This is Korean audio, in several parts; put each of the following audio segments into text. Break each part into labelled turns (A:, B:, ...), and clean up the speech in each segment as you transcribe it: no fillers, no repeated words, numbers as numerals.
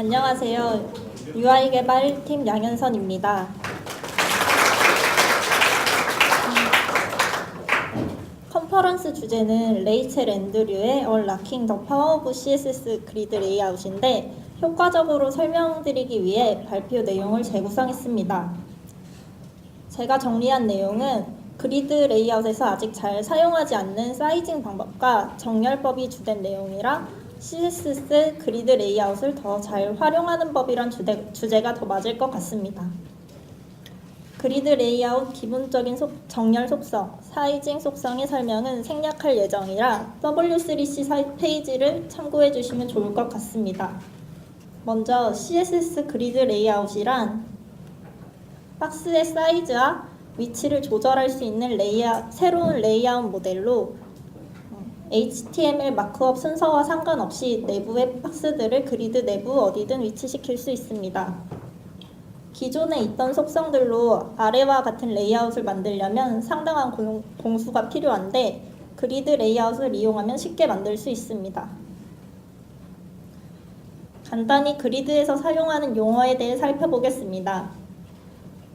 A: 안녕하세요. UI 개발팀 양현선입니다. 컨퍼런스 주제는 레이첼 앤드류의 Unlocking the Power of CSS 그리드 레이아웃인데 효과적으로 설명드리기 위해 발표 내용을 재구성했습니다. 제가 정리한 내용은 그리드 레이아웃에서 아직 잘 사용하지 않는 사이징 방법과 정렬법이 주된 내용이라 CSS 그리드 레이아웃을 더 잘 활용하는 법이란 주제가 더 맞을 것 같습니다. 그리드 레이아웃 기본적인 정렬 속성, 사이징 속성의 설명은 생략할 예정이라 W3C 페이지를 참고해 주시면 좋을 것 같습니다. 먼저 CSS 그리드 레이아웃이란 박스의 사이즈와 위치를 조절할 수 있는 새로운 레이아웃 모델로 HTML 마크업 순서와 상관없이 내부의 박스들을 그리드 내부 어디든 위치시킬 수 있습니다. 기존에 있던 속성들로 아래와 같은 레이아웃을 만들려면 상당한 공수가 필요한데 그리드 레이아웃을 이용하면 쉽게 만들 수 있습니다. 간단히 그리드에서 사용하는 용어에 대해 살펴보겠습니다.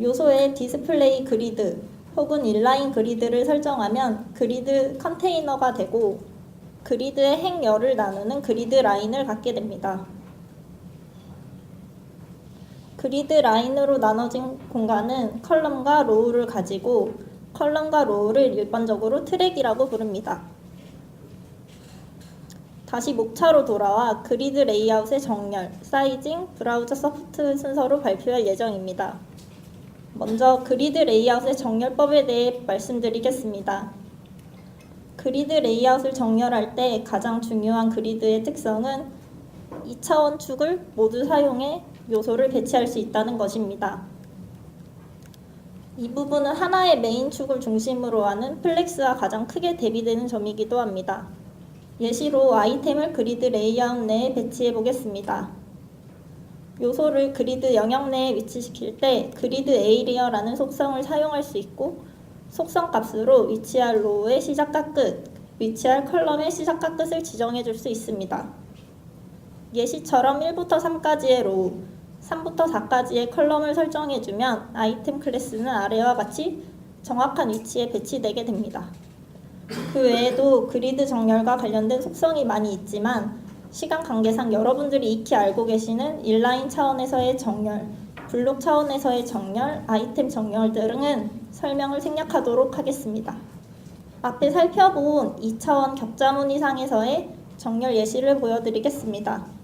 A: 요소의 디스플레이 그리드 혹은 인라인 그리드를 설정하면 그리드 컨테이너가 되고 그리드의 행열을 나누는 그리드 라인을 갖게 됩니다. 그리드 라인으로 나눠진 공간은 컬럼과 로우를 가지고 컬럼과 로우를 일반적으로 트랙이라고 부릅니다. 다시 목차로 돌아와 그리드 레이아웃의 정렬, 사이징, 브라우저 소프트 순서로 발표할 예정입니다. 먼저 그리드 레이아웃의 정렬법에 대해 말씀드리겠습니다. 그리드 레이아웃을 정렬할 때 가장 중요한 그리드의 특성은 2차원 축을 모두 사용해 요소를 배치할 수 있다는 것입니다. 이 부분은 하나의 메인 축을 중심으로 하는 플렉스와 가장 크게 대비되는 점이기도 합니다. 예시로 아이템을 그리드 레이아웃 내에 배치해 보겠습니다. 요소를 그리드 영역 내에 위치시킬 때 그리드 에이리어라는 속성을 사용할 수 있고 속성 값으로 위치할 로우의 시작과 끝, 위치할 컬럼의 시작과 끝을 지정해 줄 수 있습니다. 예시처럼 1부터 3까지의 로우, 3부터 4까지의 컬럼을 설정해 주면 아이템 클래스는 아래와 같이 정확한 위치에 배치되게 됩니다. 그 외에도 그리드 정렬과 관련된 속성이 많이 있지만 시간 관계상 여러분들이 익히 알고 계시는 인라인 차원에서의 정렬, 블록 차원에서의 정렬, 아이템 정렬 등은 설명을 생략하도록 하겠습니다. 앞에 살펴본 2차원 격자무늬상에서의 정렬 예시를 보여드리겠습니다.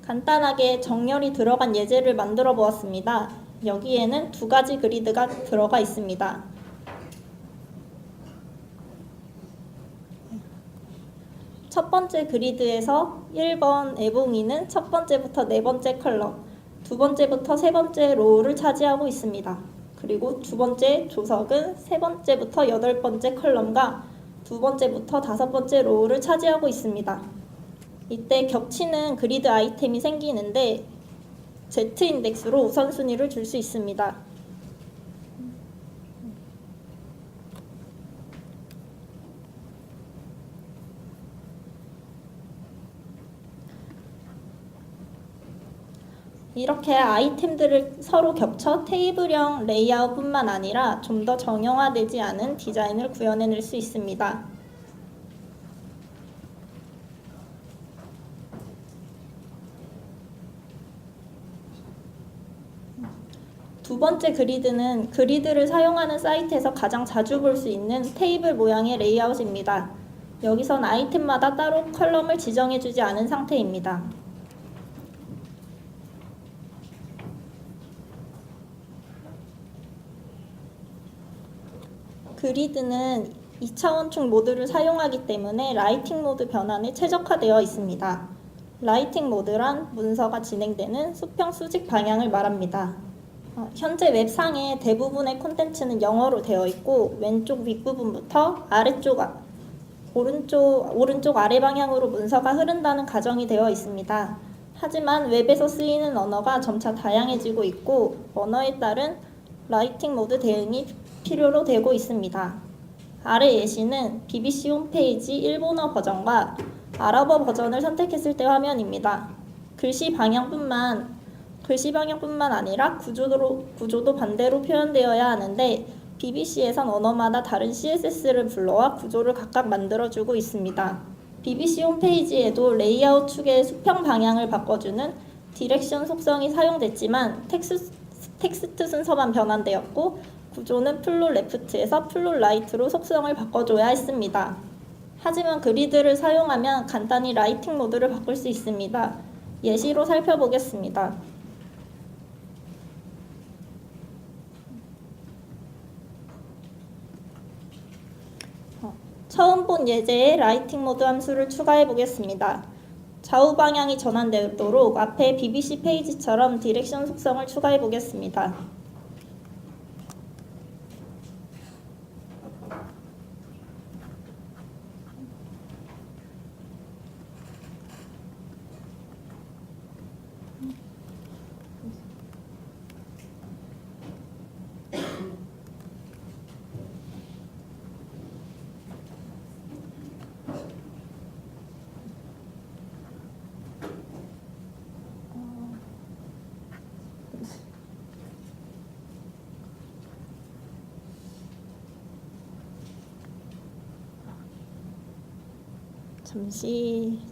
A: 간단하게 정렬이 들어간 예제를 만들어 보았습니다. 여기에는 두 가지 그리드가 들어가 있습니다. 첫 번째 그리드에서 1번 애봉이는 첫 번째부터 네 번째 컬럼, 두 번째부터 세 번째 로우를 차지하고 있습니다. 그리고 두 번째 조석은 세 번째부터 여덟 번째 컬럼과 두 번째부터 다섯 번째 로우를 차지하고 있습니다. 이때 겹치는 그리드 아이템이 생기는데 Z인덱스로 우선순위를 줄 수 있습니다. 이렇게 아이템들을 서로 겹쳐 테이블형 레이아웃뿐만 아니라 좀 더 정형화되지 않은 디자인을 구현해낼 수 있습니다. 두 번째 그리드는 그리드를 사용하는 사이트에서 가장 자주 볼 수 있는 테이블 모양의 레이아웃입니다. 여기선 아이템마다 따로 컬럼을 지정해주지 않은 상태입니다. 그리드는 2차원축 모드를 사용하기 때문에 라이팅 모드 변환에 최적화되어 있습니다. 라이팅 모드란 문서가 진행되는 수평 수직 방향을 말합니다. 현재 웹상의 대부분의 콘텐츠는 영어로 되어 있고 왼쪽 윗부분부터 아래쪽 오른쪽 아래 방향으로 문서가 흐른다는 가정이 되어 있습니다. 하지만 웹에서 쓰이는 언어가 점차 다양해지고 있고 언어에 따른 라이팅 모드 대응이 필요로 되고 있습니다. 아래 예시는 BBC 홈페이지 일본어 버전과 아랍어 버전을 선택했을 때 화면입니다. 글씨 방향뿐만 아니라 구조도 반대로 표현되어야 하는데 BBC에선 언어마다 다른 CSS를 불러와 구조를 각각 만들어주고 있습니다. BBC 홈페이지에도 레이아웃 축의 수평 방향을 바꿔주는 디렉션 속성이 사용됐지만 텍스트 순서만 변환되었고 구조는 플롯 레프트에서 플롯 라이트로 속성을 바꿔줘야 했습니다. 하지만 그리드를 사용하면 간단히 라이팅 모드를 바꿀 수 있습니다. 예시로 살펴보겠습니다. 처음 본 예제에 라이팅 모드 함수를 추가해 보겠습니다. 좌우 방향이 전환되도록 앞에 BBC 페이지처럼 디렉션 속성을 추가해 보겠습니다.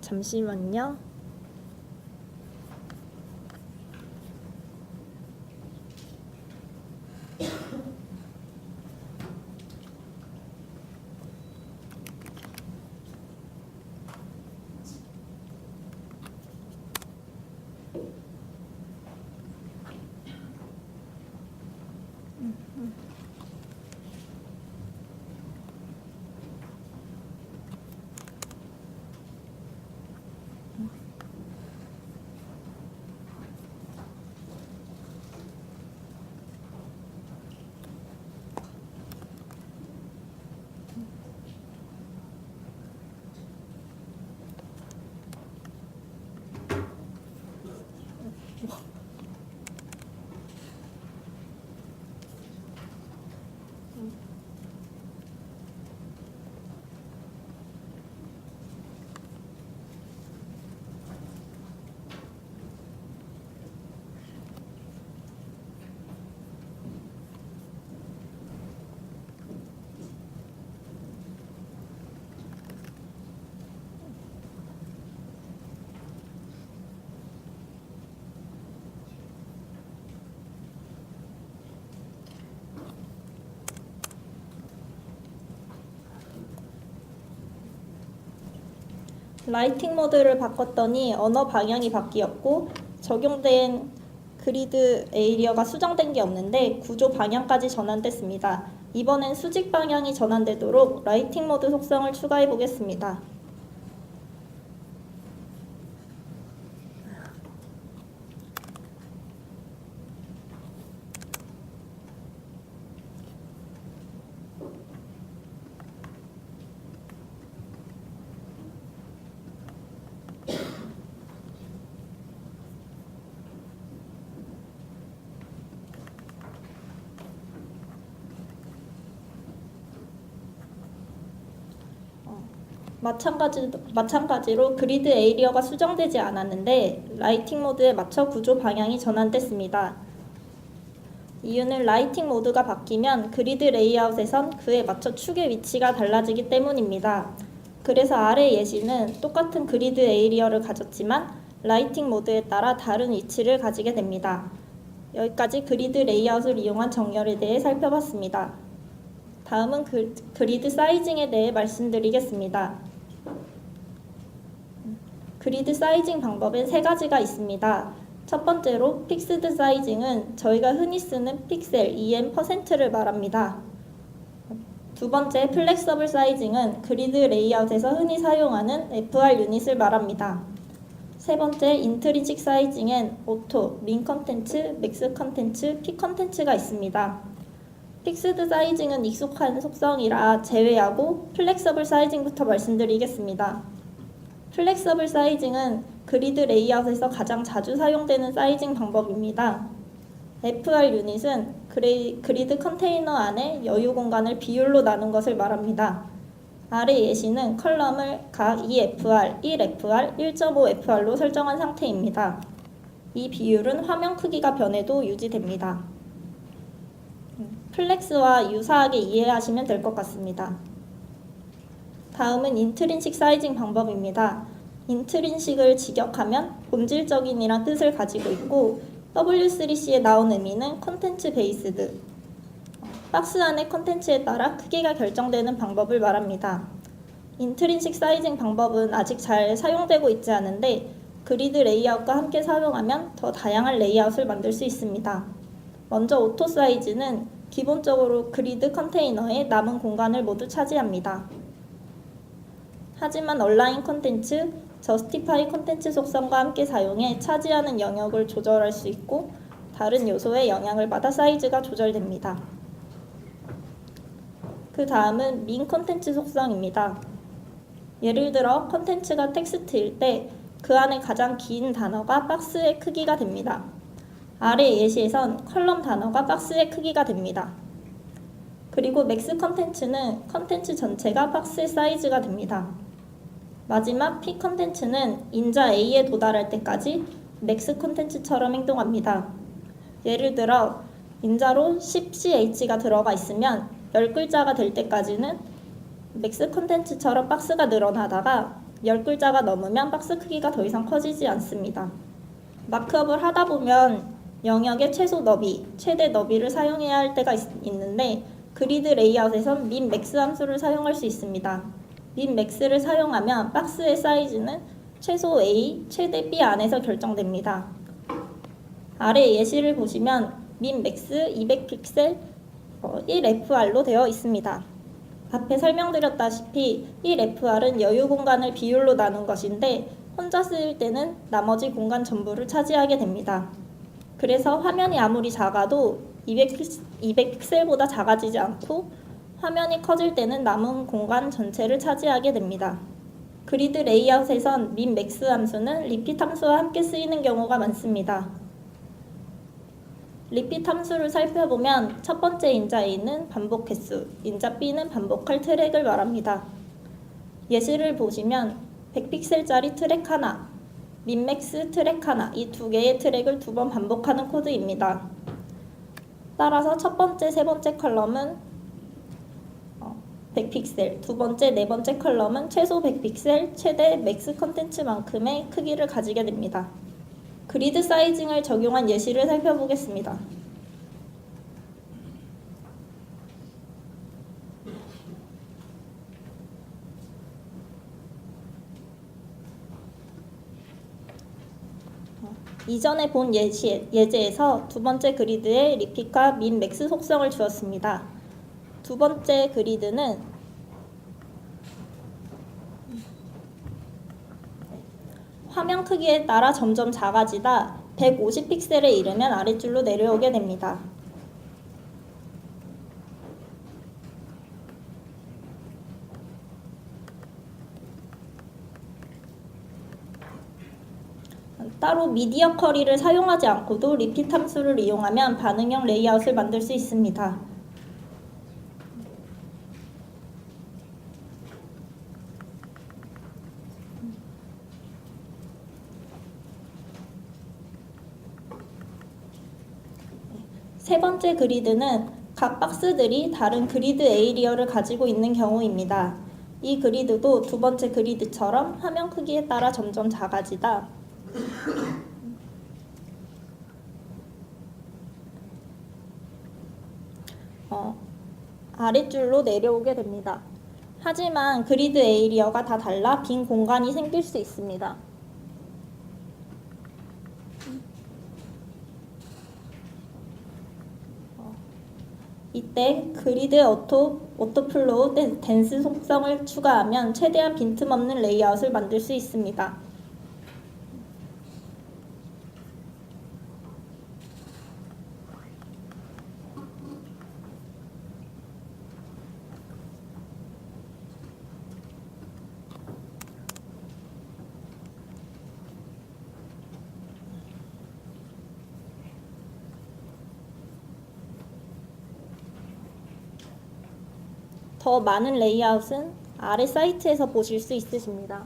A: 잠시만요. 라이팅 모드를 바꿨더니 언어 방향이 바뀌었고 적용된 그리드 에이리어가 수정된 게 없는데 구조 방향까지 전환됐습니다. 이번엔 수직 방향이 전환되도록 라이팅 모드 속성을 추가해 보겠습니다. 마찬가지로 그리드 에이리어가 수정되지 않았는데 라이팅 모드에 맞춰 구조 방향이 전환됐습니다. 이유는 라이팅 모드가 바뀌면 그리드 레이아웃에선 그에 맞춰 축의 위치가 달라지기 때문입니다. 그래서 아래 예시는 똑같은 그리드 에이리어를 가졌지만 라이팅 모드에 따라 다른 위치를 가지게 됩니다. 여기까지 그리드 레이아웃을 이용한 정렬에 대해 살펴봤습니다. 다음은 그리드 사이징에 대해 말씀드리겠습니다. 그리드 사이징 방법엔 세 가지가 있습니다. 첫 번째로 픽스드 사이징은 저희가 흔히 쓰는 픽셀 EM%를 말합니다. 두 번째 플렉서블 사이징은 그리드 레이아웃에서 흔히 사용하는 FR 유닛을 말합니다. 세 번째 인트리직 사이징엔 오토, 민 컨텐츠, 맥스 컨텐츠, 피 컨텐츠가 있습니다. 픽스드 사이징은 익숙한 속성이라 제외하고 플렉서블 사이징부터 말씀드리겠습니다. 플렉서블 사이징은 그리드 레이아웃에서 가장 자주 사용되는 사이징 방법입니다. FR 유닛은 그리드 컨테이너 안에 여유 공간을 비율로 나눈 것을 말합니다. 아래 예시는 컬럼을 각 2FR, 1FR, 1.5FR로 설정한 상태입니다. 이 비율은 화면 크기가 변해도 유지됩니다. 플렉스와 유사하게 이해하시면 될 것 같습니다. 다음은 인트린식 사이징 방법입니다. 인트린식을 직역하면 본질적인이란 뜻을 가지고 있고 W3C에 나온 의미는 컨텐츠 베이스드, 박스 안의 컨텐츠에 따라 크기가 결정되는 방법을 말합니다. 인트린식 사이징 방법은 아직 잘 사용되고 있지 않은데 그리드 레이아웃과 함께 사용하면 더 다양한 레이아웃을 만들 수 있습니다. 먼저 오토 사이즈는 기본적으로 그리드 컨테이너의 남은 공간을 모두 차지합니다. 하지만 얼라인 컨텐츠, 저스티파이 컨텐츠 속성과 함께 사용해 차지하는 영역을 조절할 수 있고 다른 요소에 영향을 받아 사이즈가 조절됩니다. 그 다음은 민 컨텐츠 속성입니다. 예를 들어 컨텐츠가 텍스트일 때 그 안에 가장 긴 단어가 박스의 크기가 됩니다. 아래 예시에선 컬럼 단어가 박스의 크기가 됩니다. 그리고 맥스 컨텐츠는 컨텐츠 전체가 박스의 사이즈가 됩니다. 마지막 P 컨텐츠는 인자 A에 도달할 때까지 맥스 컨텐츠처럼 행동합니다. 예를 들어 인자로 10CH가 들어가 있으면 10글자가 될 때까지는 맥스 컨텐츠처럼 박스가 늘어나다가 10글자가 넘으면 박스 크기가 더 이상 커지지 않습니다. 마크업을 하다 보면 영역의 최소 너비, 최대 너비를 사용해야 할 때가 있는데 그리드 레이아웃에선 min max 함수를 사용할 수 있습니다. min max를 사용하면 박스의 사이즈는 최소 A, 최대 B 안에서 결정됩니다. 아래 예시를 보시면 min max 200픽셀 1FR로 되어 있습니다. 앞에 설명드렸다시피 1FR은 여유 공간을 비율로 나눈 것인데 혼자 쓰일 때는 나머지 공간 전부를 차지하게 됩니다. 그래서 화면이 아무리 작아도 200픽셀보다 작아지지 않고 화면이 커질 때는 남은 공간 전체를 차지하게 됩니다. 그리드 레이아웃에선 min max 함수는 리핏 함수와 함께 쓰이는 경우가 많습니다. 리핏 함수를 살펴보면 첫 번째 인자 A는 반복 횟수, 인자 B는 반복할 트랙을 말합니다. 예시를 보시면 100픽셀짜리 트랙 하나, 민맥스 트랙 하나, 이 두 개의 트랙을 두 번 반복하는 코드입니다. 따라서 첫 번째, 세 번째 컬럼은 100픽셀, 두 번째, 네 번째 컬럼은 최소 100픽셀, 최대 맥스 컨텐츠만큼의 크기를 가지게 됩니다. 그리드 사이징을 적용한 예시를 살펴보겠습니다. 이전에 본 예제에서 두 번째 그리드에 리핏과 민 맥스 속성을 주었습니다. 두 번째 그리드는 화면 크기에 따라 점점 작아지다 150픽셀에 이르면 아랫줄로 내려오게 됩니다. 따로 미디어 커리를 사용하지 않고도 리핏 함수를 이용하면 반응형 레이아웃을 만들 수 있습니다. 세 번째 그리드는 각 박스들이 다른 그리드 에이리어를 가지고 있는 경우입니다. 이 그리드도 두 번째 그리드처럼 화면 크기에 따라 점점 작아지다 아랫줄로 내려오게 됩니다. 하지만 그리드 에이리어가 다 달라 빈 공간이 생길 수 있습니다. 이때 그리드 오토플로우 댄스 속성을 추가하면 최대한 빈틈없는 레이아웃을 만들 수 있습니다. 더 많은 레이아웃은 아래 사이트에서 보실 수 있으십니다.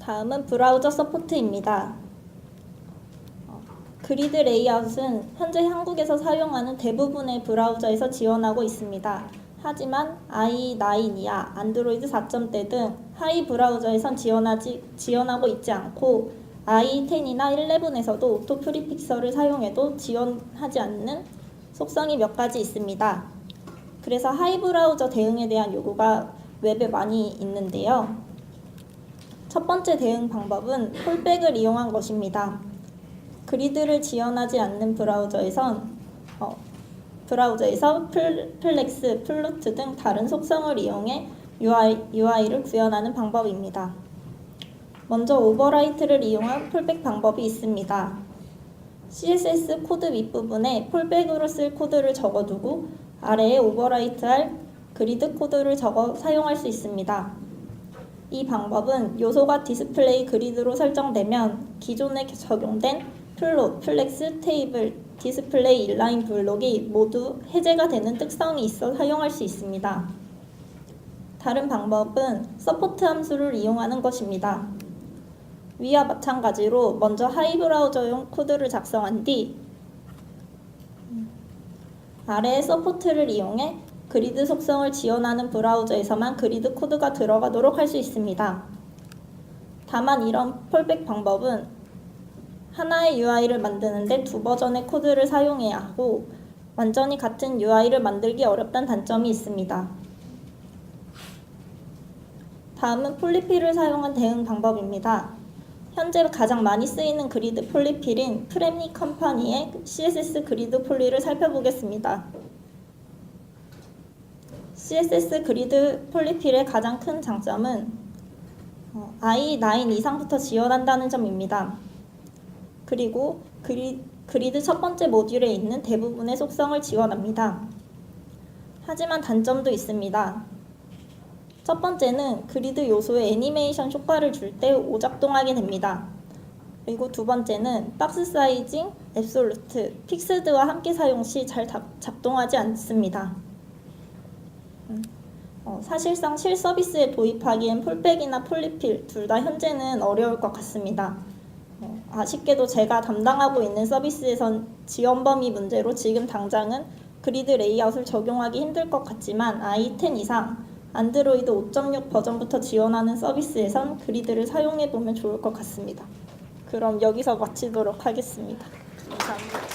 A: 다음은 브라우저 서포트입니다. 그리드 레이아웃은 현재 한국에서 사용하는 대부분의 브라우저에서 지원하고 있습니다. 하지만 i9 이하, 안드로이드 4.0 등 하위 브라우저에선 지원하고 있지 않고 i10이나 11에서도 오토 프리픽서를 사용해도 지원하지 않는 속성이 몇 가지 있습니다. 그래서 하위 브라우저 대응에 대한 요구가 웹에 많이 있는데요. 첫 번째 대응 방법은 폴백을 이용한 것입니다. 그리드를 지원하지 않는 브라우저에서 플렉스, 플루트 등 다른 속성을 이용해 UI를 구현하는 방법입니다. 먼저 오버라이트를 이용한 폴백 방법이 있습니다. CSS 코드 윗부분에 폴백으로 쓸 코드를 적어두고 아래에 오버라이트할 그리드 코드를 적어 사용할 수 있습니다. 이 방법은 요소가 디스플레이 그리드로 설정되면 기존에 적용된 플롯, 플렉스, 테이블, 디스플레이 인라인 블록이 모두 해제가 되는 특성이 있어 사용할 수 있습니다. 다른 방법은 서포트 함수를 이용하는 것입니다. 위와 마찬가지로 먼저 하이 브라우저용 코드를 작성한 뒤 아래의 서포트를 이용해 그리드 속성을 지원하는 브라우저에서만 그리드 코드가 들어가도록 할 수 있습니다. 다만 이런 폴백 방법은 하나의 UI를 만드는데 두 버전의 코드를 사용해야 하고 완전히 같은 UI를 만들기 어렵다는 단점이 있습니다. 다음은 폴리필을 사용한 대응 방법입니다. 현재 가장 많이 쓰이는 그리드 폴리필인 프레미 컴퍼니의 CSS 그리드 폴리를 살펴보겠습니다. CSS 그리드 폴리필의 가장 큰 장점은 i9 이상부터 지원한다는 점입니다. 그리고 그리드 첫 번째 모듈에 있는 대부분의 속성을 지원합니다. 하지만 단점도 있습니다. 첫 번째는 그리드 요소에 애니메이션 효과를 줄 때 오작동하게 됩니다. 그리고 두 번째는 박스 사이징, 앱솔루트, 픽스드와 함께 사용 시 잘 작동하지 않습니다. 사실상 실서비스에 도입하기엔 폴백이나 폴리필 둘 다 현재는 어려울 것 같습니다. 아쉽게도 제가 담당하고 있는 서비스에선 지원 범위 문제로 지금 당장은 그리드 레이아웃을 적용하기 힘들 것 같지만 i10 이상 안드로이드 5.6 버전부터 지원하는 서비스에선 그리드를 사용해보면 좋을 것 같습니다. 그럼 여기서 마치도록 하겠습니다. 감사합니다.